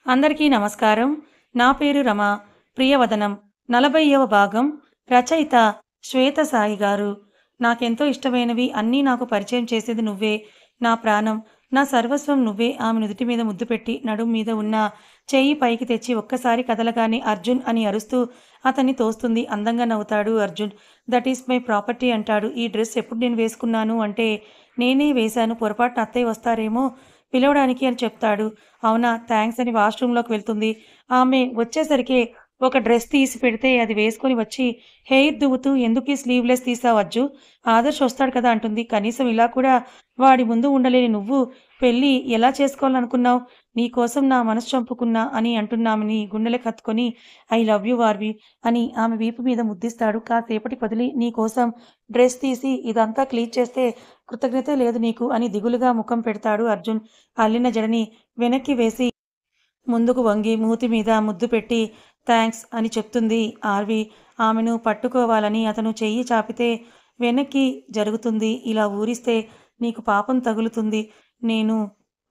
అందరికీ నమస్కారం. నా పేరు రమ. ప్రియవదనం 40వ భాగం. రచయిత శ్వేత సాయి గారు. నాకెంతో ఇష్టమైనవి అన్నీ నాకు పరిచయం చేసేది నువ్వే. నా ప్రాణం, నా సర్వస్వం నువ్వే. ఆమె నుదిటి మీద ముద్దు పెట్టి నడుం మీద ఉన్న చెయ్యి పైకి తెచ్చి ఒక్కసారి కదలగానే అర్జున్ అని అరుస్తూ అతన్ని తోస్తుంది. అందంగా నవ్వుతాడు Arjun. That is my property అంటాడు. ఈ డ్రెస్ ఎప్పుడు నేను వేసుకున్నాను అంటే నేనే వేశాను. పొరపాటున అత్తయ్య వస్తారేమో పిలవడానికి అని చెప్తాడు. అవునా! థాంక్స్ అని వాష్‌రూమ్‌లోకి వెళ్తుంది. ఆమె వచ్చేసరికే ఒక డ్రెస్ తీసి పెడితే అది వేసుకొని వచ్చి హెయిర్ దువ్వుతూ "ఎందుకీ స్లీవ్‌లెస్ తీసావు అజ్జు? ఆదర్శ్ వస్తాడు కదా" అంటుంది. కనీసం ఇలా కూడా వాడి ముందు ఉండలేని నువ్వు పెళ్లి ఎలా చేసుకోవాలనుకున్నావు? నీ కోసం నా మనసు చంపుకున్నా అని అంటున్నామని గుండెలకు హత్తుకొని "ఐ లవ్ యూ వార్వి" అని ఆమె వీపు మీద ముద్దిస్తాడు. కాసేపటికి వదిలి "నీ కోసం డ్రెస్ తీసి ఇదంతా క్లీన్ చేస్తే కృతజ్ఞతే లేదు నీకు" అని దిగులుగా ముఖం పెడతాడు అర్జున్. అల్లిన జడని వెనక్కి వేసి ముందుకు వంగి మూతి మీద ముద్దు పెట్టి థాంక్స్ అని చెప్తుంది ఆర్వి. ఆమెను పట్టుకోవాలని అతను చెయ్యి చాపితే వెనక్కి జరుగుతుంది. ఇలా ఊరిస్తే నీకు పాపం తగులుతుంది. నేను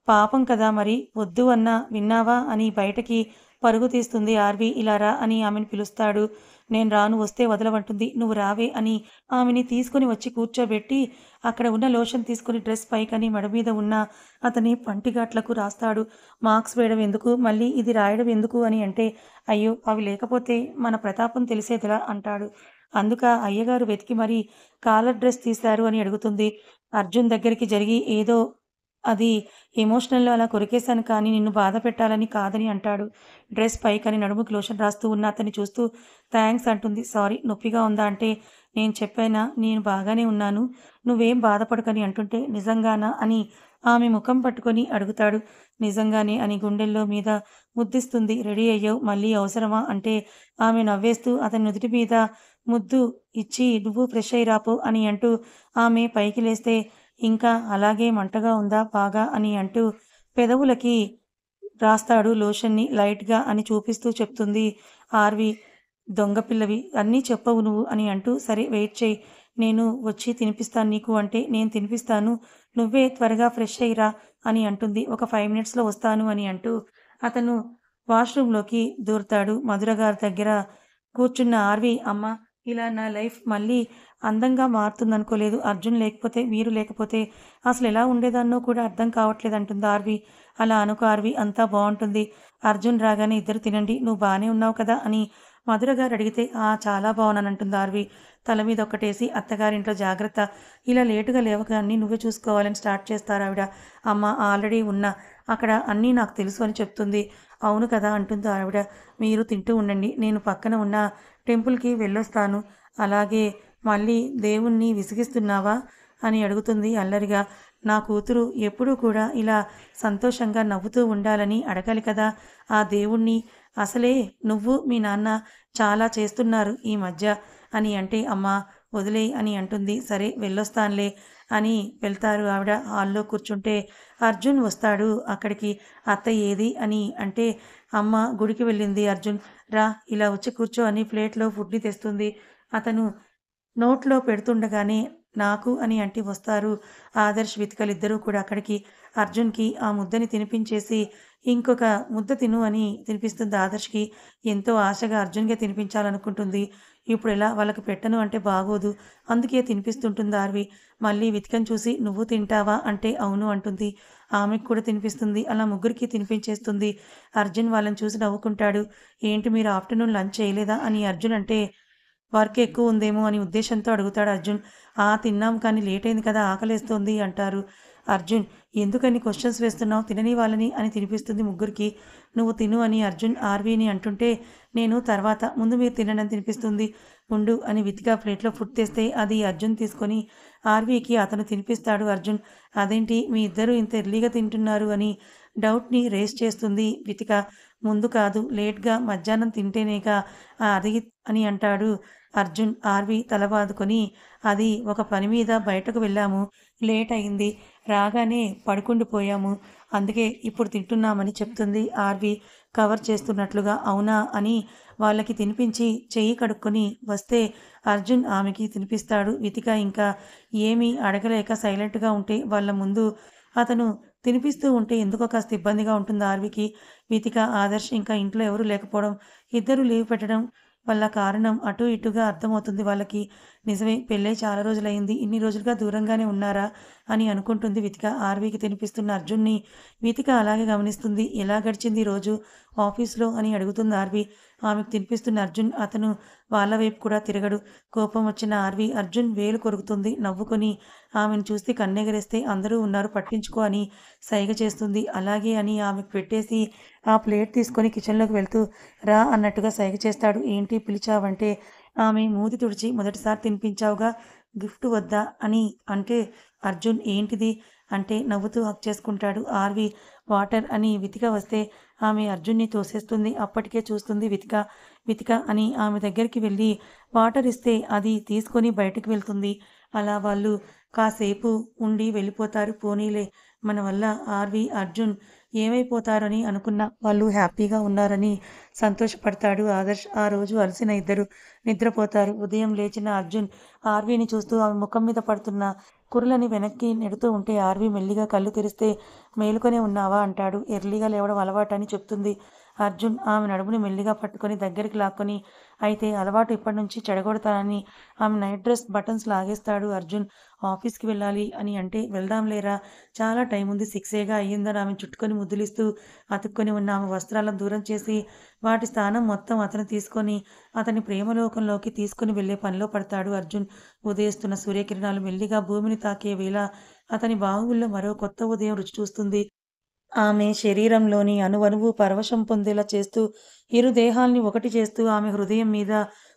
పాపం కదా మరి వద్దు అన్నా విన్నావా అని బయటకి పరుగు తీస్తుంది ఆర్వి. ఇలా రా అని ఆమెను పిలుస్తాడు. నేను రాను, వస్తే వదలవంటుంది. నువ్వు రావే అని ఆమెని తీసుకుని వచ్చి కూర్చోబెట్టి అక్కడ ఉన్న లోషన్ తీసుకుని డ్రెస్ పైకని మెడ మీద ఉన్న అతని పంటిగాట్లకు రాస్తాడు. మార్క్స్ వేయడం ఎందుకు, మళ్ళీ ఇది రాయడం ఎందుకు అని అంటే అయ్యో అవి లేకపోతే మన ప్రతాపం తెలిసేదిలా అంటాడు. అందుక అయ్యగారు వెతికి మరీ కాలర్ డ్రెస్ తీశారు అని అడుగుతుంది. అర్జున్ దగ్గరికి జరిగి ఏదో అది ఎమోషనల్‌లో అలా కొరికేశాను కానీ నిన్ను బాధ పెట్టాలని కాదని అంటాడు. డ్రెస్ పైకని నడుముకి లోషన్ రాస్తూ ఉన్న అతన్ని చూస్తూ థాంక్స్ అంటుంది. సారీ నొప్పిగా ఉందా అంటే నేను చెప్పానా నేను బాగానే ఉన్నాను. నువ్వేం బాధపడకని అంటుంటే నిజంగానా అని ఆమె ముఖం పట్టుకొని అడుగుతాడు. నిజంగానే అని గుండెల్లో మీద ముద్దిస్తుంది. రెడీ అయ్యావు మళ్ళీ అవసరమా అంటే ఆమె నవ్వేస్తూ అతని నుదిటి మీద ముద్దు ఇచ్చి నువ్వు ఫ్రెష్ అయ్యి రాపో అని అంటూ ఆమె పైకి లేస్తే ఇంకా అలాగే మంటగా ఉందా బాగా అని అంటూ పెదవులకి రాస్తాడు లోషన్‌ని లైట్‌గా అని చూపిస్తూ చెప్తుంది ఆర్వి. దొంగ పిల్లవి అన్నీ చెప్పవు నువ్వు అని అంటూ సరే వెయిట్ చెయ్యి. నేను వచ్చి తినిపిస్తాను నీకు అంటే నేను తినిపిస్తాను. నువ్వే త్వరగా ఫ్రెష్ అయ్యిరా అని అంటుంది. ఒక 5 మినిట్స్‌లో వస్తాను అని అంటూ అతను వాష్‌రూమ్‌లోకి దూరతాడు. మధుర గారి దగ్గర కూర్చున్న ఆర్వి అమ్మ ఇలా నా లైఫ్ మళ్ళీ అందంగా మారుతుందనుకోలేదు. అర్జున్ లేకపోతే, మీరు లేకపోతే అసలెలా ఉండేదాన్నో కూడా అర్థం కావట్లేదంటుంది ఆర్వి. అలా అనుకో ఆర్వి అంతా బావుంటుంది. అర్జున్ రాగానే ఇద్దరు తినండి. నువ్వు బానే ఉన్నావు కదా అని మధుర గారు అడిగితే ఆ! చాలా బావున్నానంటుంది ఆర్వి. తల మీద ఒక్కటేసి అత్తగారింట్లో జాగ్రత్త. ఇలా లేటుగా లేవగానే నువ్వే చూసుకోవాలని స్టార్ట్ చేస్తారావిడ. అమ్మ ఆల్రెడీ ఉన్నా. అక్కడ అన్నీ నాకు తెలుసు అని చెప్తుంది. అవును కదా అంటుంది ఆవిడ. మీరు తింటూ ఉండండి. నేను పక్కన ఉన్న టెంపుల్‌కి వెళ్ళొస్తాను. అలాగే మళ్ళీ దేవుణ్ణి విసిగిస్తున్నావా? అని అడుగుతుంది అల్లరిగా. నా కూతురు ఎప్పుడూ కూడా ఇలా సంతోషంగా నవ్వుతూ ఉండాలని అడగాలి కదా! ఆ దేవుణ్ణి అసలే నువ్వు, మీ నాన్న చాలా చేస్తున్నారు ఈ మధ్య అని అంటే, అమ్మా వదిలేయ్ అని అంటుంది. సరే వెళ్ళొస్తానులే అని వెళ్తారు ఆవిడ. హాల్‌లో కూర్చుంటే అర్జున్ వస్తాడు అక్కడికి. అత్తయ్య ఏది అని అంటే, అమ్మ గుడికి వెళ్ళింది అర్జున్. రా ఇలా వచ్చి కూర్చో అని ప్లేట్‌లో ఫుడ్‌ని తెస్తుంది. అతను నోట్లో పెడుతుండగానే నాకు అని అంటి వస్తారు ఆదర్శ్, వితికలిద్దరూ కూడా అక్కడికి. అర్జున్‌కి ఆ ముద్దని తినిపించేసి ఇంకొక ముద్ద తిను అని తినిపిస్తుంది ఆదర్శ్‌కి. ఎంతో ఆశగా అర్జున్‌కే తినిపించాలనుకుంటుంది. ఇప్పుడెలా వాళ్ళకి పెట్టను అంటే బాగోదు. అందుకే తినిపిస్తుంటుంది ఆర్వి. మళ్ళీ వితికని చూసి నువ్వు తింటావా అంటే అవును అంటుంది. ఆమెకు కూడా తినిపిస్తుంది. అలా ముగ్గురికి తినిపించేస్తుంది. అర్జున్ వాళ్ళని చూసి నవ్వుకుంటాడు. ఏంటి మీరు ఆఫ్టర్‌నూన్ లంచ్ చేయలేదా అని అర్జున్ అంటే వర్క్ ఎక్కువ ఉందేమో అని ఉద్దేశంతో అడుగుతాడు అర్జున్. ఆ! తిన్నాం కానీ లేట్ అయింది కదా ఆకలేస్తోంది అంటారు. అర్జున్ ఎందుకని క్వెషన్స్ వేస్తున్నావు? తినని వాళ్ళని అని తినిపిస్తుంది ముగ్గురికి. నువ్వు తిను అని అర్జున్ ఆర్వీని అంటుంటే నేను తర్వాత ముందు మీరు తినండి అని తినిపిస్తుంది. ఉండు అని వితిక ప్లేట్‌లో ఫుడ్ తెస్తే అది అర్జున్ తీసుకొని ఆర్వీకి అతను తినిపిస్తాడు అర్జున్. అదేంటి మీ ఇద్దరు ఇంత ఎర్లీగా తింటున్నారు అని డౌట్‌ని రేజ్ చేస్తుంది వితిక. ముందు కాదు లేట్‌గా మధ్యాహ్నం తింటేనేగా అది అని అంటాడు అర్జున్. ఆర్వి తల బాదుకొని అది ఒక పని మీద బయటకు వెళ్ళాము. లేట్ అయింది. రాగానే పడుకుండిపోయాము. అందుకే ఇప్పుడు తింటున్నామని చెప్తుంది ఆర్వి కవర్ చేస్తున్నట్లుగా. అవునా అని వాళ్ళకి తినిపించి చెయ్యి కడుక్కొని వస్తే అర్జున్ ఆమెకి తినిపిస్తాడు. వితిక ఇంకా ఏమీ అడగలేక సైలెంట్‌గా ఉంటే వాళ్ళ ముందు అతను తినిపిస్తూ ఉంటే ఎందుకో కాస్త ఇబ్బందిగా ఉంటుంది ఆర్వికి. వీతిక, ఆదర్శ్ ఇంకా ఇంట్లో ఎవరూ లేకపోవడం, ఇద్దరూ లీవ్ పెట్టడం వల్ల కారణం అటూ ఇటూగా అర్థమవుతుంది వాళ్ళకి. నిజమే పెళ్ళై చాలా రోజులయింది. ఇన్ని రోజులుగా దూరంగానే ఉన్నారా అని అనుకుంటుంది వీతిక. ఆర్వీకి తినిపిస్తున్న అర్జున్‌ని వీతిక అలాగే గమనిస్తుంది. ఎలా గడిచింది రోజు ఆఫీస్‌లో అని అడుగుతుంది ఆర్వీ. ఆమెకు తినిపిస్తున్న అర్జున్ అతను వాళ్ళ వైపు కూడా తిరగడు. కోపం వచ్చిన ఆర్వీ అర్జున్ వేలు కొరుకుతుంది. నవ్వుకొని ఆమెను చూస్తే కన్నెగరేస్తే అందరూ ఉన్నారు పట్టించుకో అని సైగ చేస్తుంది. అలాగే అని ఆమెకు పెట్టేసి ఆ ప్లేట్ తీసుకొని కిచెన్‌లోకి వెళ్తూ రా అన్నట్టుగా సైగ చేస్తాడు. ఏంటి పిలిచావంటే ఆమె మూతి తుడిచి మొదటిసారి తినిపించావుగా గిఫ్ట్ వద్దా అని అంటే అర్జున్ ఏంటిది అంటే నవ్వుతూ హగ్ చేసుకుంటాడు. ఆర్వి వాటర్ అని వితిక వస్తే ఆమె అర్జున్ని తోసేస్తుంది. అప్పటికే చూస్తుంది వితిక. వితిక అని ఆమె దగ్గరికి వెళ్ళి వాటర్ ఇస్తే అది తీసుకొని బయటకు వెళ్తుంది. అలా వాళ్ళు కాసేపు ఉండి వెళ్ళిపోతారు. పోనీలే మన వల్ల ఆర్వి, అర్జున్ ఏమైపోతారని అనుకున్నా వాళ్ళు హ్యాపీగా ఉన్నారని సంతోషపడతాడు ఆదర్శ్. ఆ రోజు అలసిన ఇద్దరు నిద్రపోతారు. ఉదయం లేచిన అర్జున్ ఆర్వీని చూస్తూ ఆమె ముఖం మీద పడుతున్న కురులని వెనక్కి నెడుతూ ఉంటే ఆర్వీ మెల్లిగా కళ్ళు తెరిస్తే మేలుకొనే ఉన్నావా అంటాడు. ఎర్లీగా లేవడం అలవాటని చెప్తుంది. అర్జున్ ఆమె నడుముని మెల్లిగా పట్టుకొని దగ్గరికి లాక్కొని అయితే అలవాటు ఇప్పటి నుంచి చెడగొడతానని ఆమె నైట్ డ్రెస్ బటన్స్ లాగేస్తాడు అర్జున్. ఆఫీస్‌కి వెళ్ళాలి అని అంటే వెళ్దాం లేరా చాలా టైం ఉంది 6 అయ్యిందని ఆమెను చుట్టుకొని ముద్దులిస్తూ అతుక్కొని ఉన్న ఆమె వస్త్రాలను దూరం చేసి వాటి స్థానం మొత్తం అతను తీసుకొని అతని ప్రేమలోకంలోకి తీసుకుని వెళ్ళే పనిలో పడతాడు అర్జున్. ఉదయిస్తున్న సూర్యకిరణాలు మెల్లిగా భూమిని తాకే వేళ అతని బాహువుల్లో మరో కొత్త ఉదయం రుచి చూస్తుంది. ఆమె శరీరంలోని అణువణువు పరవశం పొందేలా చేస్తూ, ఇరు దేహాల్ని ఒకటి చేస్తూ ఆమె హృదయం మీద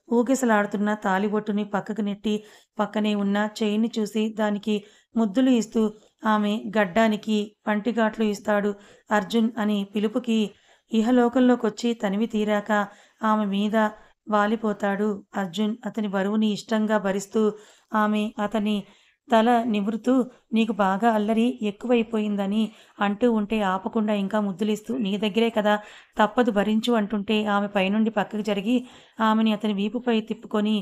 ఊగిసలాడుతున్న తాళిబొట్టుని పక్కకు నెట్టి, పక్కనే ఉన్న చైన్ని చూసి దానికి ముద్దులు ఇస్తూ, ఆమె గడ్డానికి పంటిగాట్లు ఇస్తాడు. అర్జున్ అని పిలుపుకి ఇహలోకంలోకొచ్చి తనివి తీరాక ఆమె మీద వాలిపోతాడు అర్జున్. అతని బరువుని ఇష్టంగా భరిస్తూ, ఆమె అతని తల నిమురుతూ నీకు బాగా అల్లరి ఎక్కువైపోయిందని అంటూ ఉంటే ఆపకుండా ఇంకా ముద్దులిస్తూ నీ దగ్గరే కదా తప్పదు భరించు అంటుంటే ఆమె పైనుండి పక్కకు జరిగి ఆమెని అతని వీపుపై తిప్పుకొని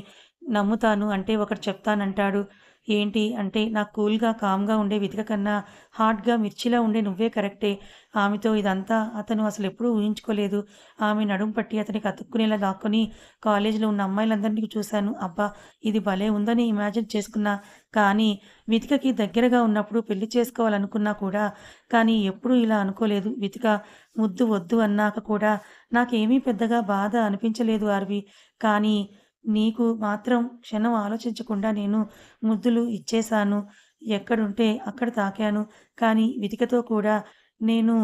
నమ్ముతాను అంటే ఒకటి చెప్తానంటాడు. ఏంటి అంటే నాకు కూల్‌గా, కామ్‌గా ఉండే వితిక కన్నా హాట్‌గా, మిర్చిలా ఉండే నువ్వే కరెక్టే. ఆమెతో ఇదంతా అతను అసలెప్పుడూ ఊహించుకోలేదు. ఆమె నడుం పట్టి అతనికి అతుక్కునేలా లాక్కొని కాలేజీలో ఉన్న అమ్మాయిలందరినీ చూశాను. అబ్బా! ఇది భలే ఉందని ఇమాజిన్ చేసుకున్నా. కానీ వితికకి దగ్గరగా ఉన్నప్పుడు పెళ్లి చేసుకోవాలనుకున్నా కూడా కానీ ఎప్పుడూ ఇలా అనుకోలేదు. వితిక ముద్దు వద్దు అన్నాక కూడా నాకేమీ పెద్దగా బాధ అనిపించలేదు ఆర్వి. కానీ నీకు మాత్రం క్షణం ఆలోచించకుండా నేను ముద్దులు ఇచ్చేశాను. ఎక్కడుంటే అక్కడ తాకాను. కానీ వితికతో కూడా నేను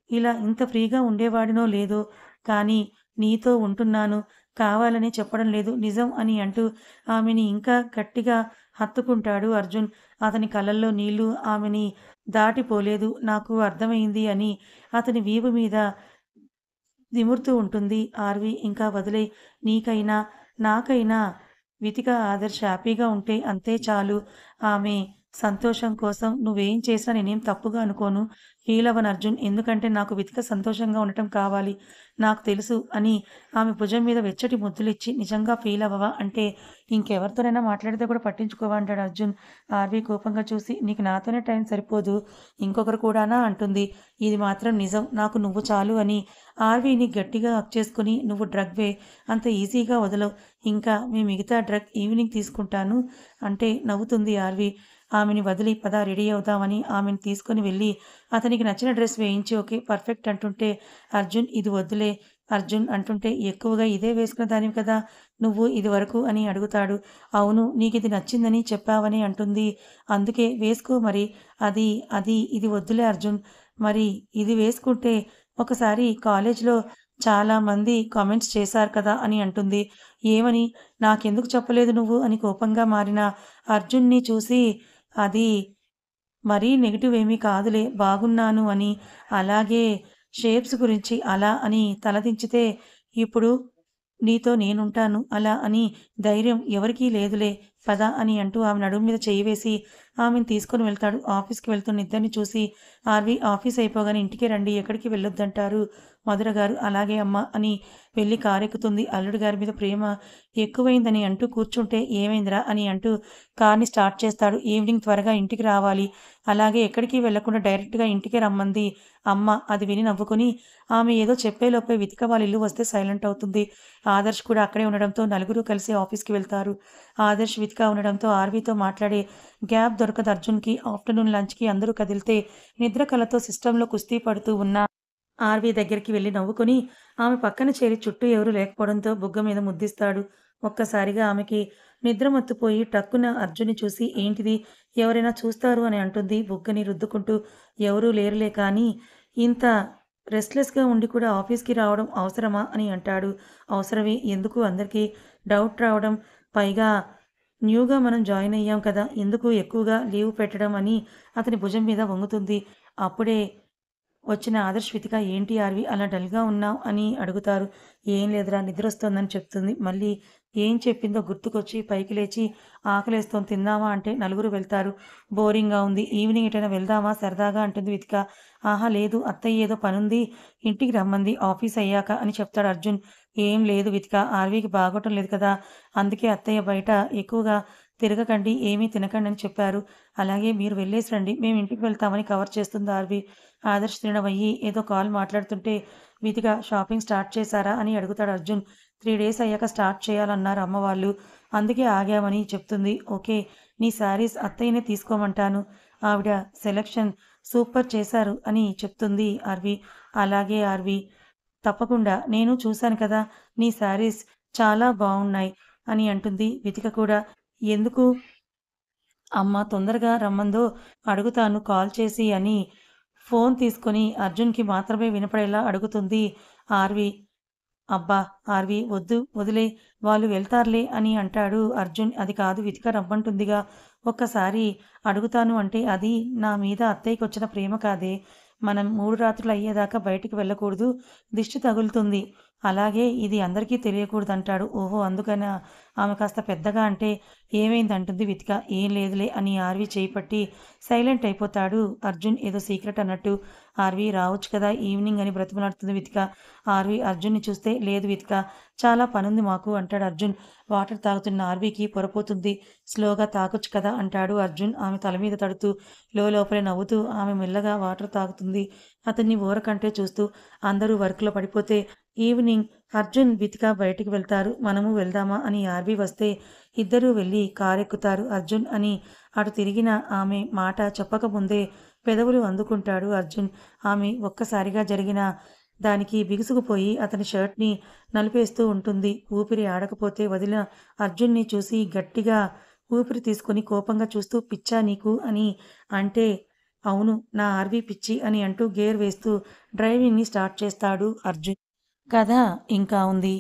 ఇలా ఇంత ఫ్రీగా ఉండేవాడినో లేదో కానీ నీతో ఉంటున్నాను. కావాలనే చెప్పడం లేదు. నిజం అని అంటూ ఆమెని ఇంకా గట్టిగా హత్తుకుంటాడు అర్జున్. అతని కళ్ళల్లో నీళ్లు ఆమెని దాటిపోలేదు. నాకు అర్థమైంది అని అతని వీపు మీద నిమురుతూ ఉంటుంది ఆర్వి. ఇంకా వదిలేయ్. నీకైనా, నాకైనా వితిక, ఆదర్శ్ హ్యాపీగా ఉంటే అంతే చాలు. ఆమె సంతోషం కోసం నువ్వేం చేసినా నేనేం తప్పుగా అనుకోను. ఫీల్ అవ్వను అర్జున్. ఎందుకంటే నాకు వితిక సంతోషంగా ఉండటం కావాలి. నాకు తెలుసు అని ఆమె భుజం మీద వెచ్చటి ముద్దులిచ్చి నిజంగా ఫీల్ అవ్వవా? అంటే ఇంకెవరితోనైనా మాట్లాడితే కూడా పట్టించుకోవా? అంటాడు అర్జున్. ఆర్వి కోపంగా చూసి నీకు నాతోనే టైం సరిపోదు. ఇంకొకరు కూడానా? అంటుంది. ఇది మాత్రం నిజం. నాకు నువ్వు చాలు అని ఆర్వీని గట్టిగా హగ్ చేసుకుని నువ్వు డ్రగ్‌వే అంత ఈజీగా వదలవు. ఇంకా మీ మిగతా డ్రగ్ ఈవినింగ్ తీసుకుంటాను అంటే నవ్వుతుంది ఆర్వి. ఆమెని వదిలి పద రెడీ అవుదామని ఆమెను తీసుకొని వెళ్ళి అతనికి నచ్చిన డ్రెస్ వేయించి ఓకే పర్ఫెక్ట్ అంటుంటే అర్జున్ ఇది వద్దులే అర్జున్ అంటుంటే ఎక్కువగా ఇదే వేసుకున్న దానివి కదా నువ్వు ఇదివరకు అని అడుగుతాడు. అవును నీకిది నచ్చిందని చెప్పావని అంటుంది. అందుకే వేసుకో మరి. అది అది ఇది వద్దులే అర్జున్. మరి ఇది వేసుకుంటే ఒకసారి కాలేజ్‌లో చాలామంది కామెంట్స్ చేశారు కదా అని అంటుంది. ఏమని? నాకెందుకు చెప్పలేదు నువ్వు అని కోపంగా మారిన అర్జున్‌ని చూసి అది మరీ నెగెటివ్ ఏమీ కాదులే బాగున్నాను అని. అలాగే షేప్స్ గురించి అలా అని తలదించితే ఇప్పుడు నీతో నేనుంటాను అలా అని ధైర్యం ఎవరికీ లేదులే పద అని అంటూ ఆమె నడుము మీద చెయ్యి వేసి ఆమెను తీసుకొని వెళ్తాడు. ఆఫీస్‌కి వెళ్తున్న ఇద్దరిని చూసి ఆర్వి ఆఫీస్ అయిపోగానే ఇంటికే రండి, ఎక్కడికి వెళ్ళొద్దంటారు మధుర గారు. అలాగే అమ్మ అని వెళ్ళి కారెక్కుతుంది. అల్లుడు గారి మీద ప్రేమ ఎక్కువైందని అంటూ కూర్చుంటే ఏమైందిరా అని అంటూ కార్‌ని స్టార్ట్ చేస్తాడు. ఈవినింగ్ త్వరగా ఇంటికి రావాలి. అలాగే ఎక్కడికి వెళ్ళకుండా డైరెక్ట్‌గా ఇంటికే రమ్మంది అమ్మ. అది విని నవ్వుకొని ఆమె ఏదో చెప్పేలోపే వితిక వాళ్ళ ఇల్లు వస్తే సైలెంట్ అవుతుంది. ఆదర్శ్ కూడా అక్కడే ఉండడంతో నలుగురు కలిసి ఆఫీస్‌కి వెళ్తారు. ఆదర్శ్, వితిక ఉండడంతో ఆర్వీతో మాట్లాడే గ్యాప్ దొరకదు అర్జున్‌కి. ఆఫ్టర్‌నూన్ లంచ్‌కి అందరూ కదిలితే నిద్ర కలతో సిస్టమ్‌లో కుస్తీ పడుతూ ఉన్న ఆర్వీ దగ్గరికి వెళ్లి నవ్వుకొని ఆమె పక్కన చేరి చుట్టూ ఎవరూ లేకపోవడంతో బుగ్గ మీద ముద్దిస్తాడు. ఒక్కసారిగా ఆమెకి నిద్ర మత్తుపోయి టక్కున అర్జున్‌ని చూసి ఏంటిది? ఎవరైనా చూస్తారు అని అంటుంది బుగ్గని రుద్దుకుంటూ. ఎవరూ లేరులే కానీ ఇంత రెస్ట్‌లెస్‌గా ఉండి కూడా ఆఫీస్‌కి రావడం అవసరమా? అని అంటాడు. అవసరమే. ఎందుకు అందరికీ డౌట్ రావడం? పైగా న్యూగా మనం జాయిన్ అయ్యాం కదా! ఎందుకు ఎక్కువగా లీవ్ పెట్టడం అని అతని భుజం మీద వంగుతుంది. అప్పుడే వచ్చిన ఆదర్శ్, వితిక ఏంటి ఆర్వి అలా డల్‌గా ఉన్నావు అని అడుగుతారు. ఏం లేదురా నిద్రొస్తోందని చెప్తుంది. మళ్ళీ ఏం చెప్పిందో గుర్తుకొచ్చి పైకి లేచి ఆకలేస్తోంది తిందామా అంటే నలుగురు వెళ్తారు. బోరింగ్‌గా ఉంది. ఈవినింగ్ ఎటైనా వెళ్దామా సరదాగా అంటుంది వితిక. ఆహా లేదు అత్తయ్య ఏదో పనుంది ఇంటికి రమ్మంది ఆఫీస్ అయ్యాక అని చెప్తాడు అర్జున్. ఏం లేదు వితిక ఆర్వీకి బాగోటం లేదు కదా! అందుకే అత్తయ్య బయట ఎక్కువగా తిరగకండి, ఏమీ తినకండి అని చెప్పారు. అలాగే మీరు వెళ్ళేసి రండి మేము ఇంటికి వెళ్తామని కవర్ చేస్తుంది ఆర్వి. ఆదర్శ్ తినడమయ్యి ఏదో కాల్ మాట్లాడుతుంటే విధిగా షాపింగ్ స్టార్ట్ చేశారా అని అడుగుతాడు అర్జున్. 3 డేస్ అయ్యాక స్టార్ట్ చేయాలన్నారు అమ్మ వాళ్ళు. అందుకే ఆగామని చెప్తుంది. ఓకే. నీ శారీస్ అత్తయ్యనే తీసుకోమంటాను. ఆవిడ సెలక్షన్ సూపర్ చేశారు అని చెప్తుంది ఆర్వి. అలాగే ఆర్వి. తప్పకుండా. నేను చూశాను కదా! నీ శారీస్ చాలా బావున్నాయి అని అంటుంది. వితిక కూడా. ఎందుకు అమ్మ తొందరగా రమ్మందో అడుగుతాను కాల్ చేసి అని ఫోన్ తీసుకొని అర్జున్‌కి మాత్రమే వినపడేలా అడుగుతుంది ఆర్వి. అబ్బా! ఆర్వి వద్దు వదిలేయ్ వాళ్ళు వెళ్తారులే అని అంటాడు అర్జున్. అది కాదు వితిక రమ్మంటుందిగా. ఒక్కసారి అడుగుతాను అంటే అది నా మీద అత్తయ్యకొచ్చిన ప్రేమ కాదే. మనం 3 రాత్రులు అయ్యేదాకా బయటికి వెళ్ళకూడదు. దిష్టి తగులుతుంది. అలాగే ఇది అందరికీ తెలియకూడదంటాడు. ఓహో! అందుకనా? ఆమె కాస్త పెద్దగా అంటే ఏమైందంటుంది వితిక. ఏం లేదులే అని ఆర్వి చేయి పట్టి సైలెంట్ అయిపోతాడు అర్జున్ ఏదో సీక్రెట్ అన్నట్టు. ఆర్వి రావచ్చు కదా ఈవినింగ్ అని బ్రతిమలాడుతుంది వితిక. ఆర్వి అర్జున్‌ని చూస్తే లేదు వితిక చాలా పనుంది మాకు అంటాడు అర్జున్. వాటర్ తాగుతున్న ఆర్వీకి పొరపోతుంది. స్లోగా తాగొచ్చు కదా అంటాడు అర్జున్ ఆమె తల మీద తడుతూ. లోపలే నవ్వుతూ ఆమె మెల్లగా వాటర్ తాగుతుంది. అతన్ని ఊరకంటే చూస్తూ. అందరూ వర్క్‌లో పడిపోతే ఈవినింగ్ అర్జున్, వితిక బయటికి వెళ్తారు. మనము వెళ్దామా అని ఆర్వి వస్తే ఇద్దరూ వెళ్ళి కారెక్కుతారు. అర్జున్ అని అటు తిరిగిన ఆమె మాట చెప్పకముందే పెదవులు అందుకుంటాడు అర్జున్. ఆమె ఒక్కసారిగా జరిగిన దానికి బిగుసుకుపోయి అతని షర్ట్‌ని నలిపేస్తూ ఉంటుంది. ఊపిరి ఆడకపోతే వదిలిన అర్జున్‌ని చూసి గట్టిగా ఊపిరి తీసుకొని కోపంగా చూస్తూ పిచ్చా నీకు అని అంటే అవును నా ఆర్వీ పిచ్చి అని అంటూ గేర్ వేస్తూ డ్రైవింగ్‌ని స్టార్ట్ చేస్తాడు అర్జున్. కథ ఇంకా ఉంది.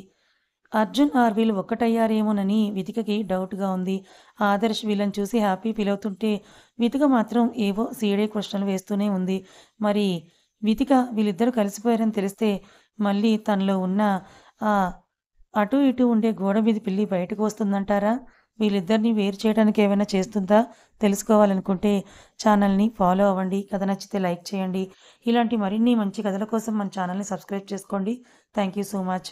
అర్జున్, ఆర్వీలు ఒక్కటయ్యారేమోనని వితికకి డౌట్‌గా ఉంది. ఆదర్శ్ వీళ్ళని చూసి హ్యాపీ ఫీల్ అవుతుంటే వితిక మాత్రం ఏవో సీడే క్వెషన్‌లు వేస్తూనే ఉంది. మరి వితిక వీళ్ళిద్దరూ కలిసిపోయారని తెలిస్తే మళ్ళీ తనలో ఉన్న ఆ అటు ఇటు ఉండే గోడ మీది పిల్లి బయటకు వస్తుందంటారా? వీళ్ళిద్దరిని వేరు చేయడానికి ఏమైనా చేస్తుందా? తెలుసుకోవాలనుకుంటే ఛానల్‌ని ఫాలో అవ్వండి. కథ నచ్చితే లైక్ చేయండి. ఇలాంటి మరిన్ని మంచి కథల కోసం మన ఛానల్‌ని సబ్స్క్రైబ్ చేసుకోండి. Thank you so much.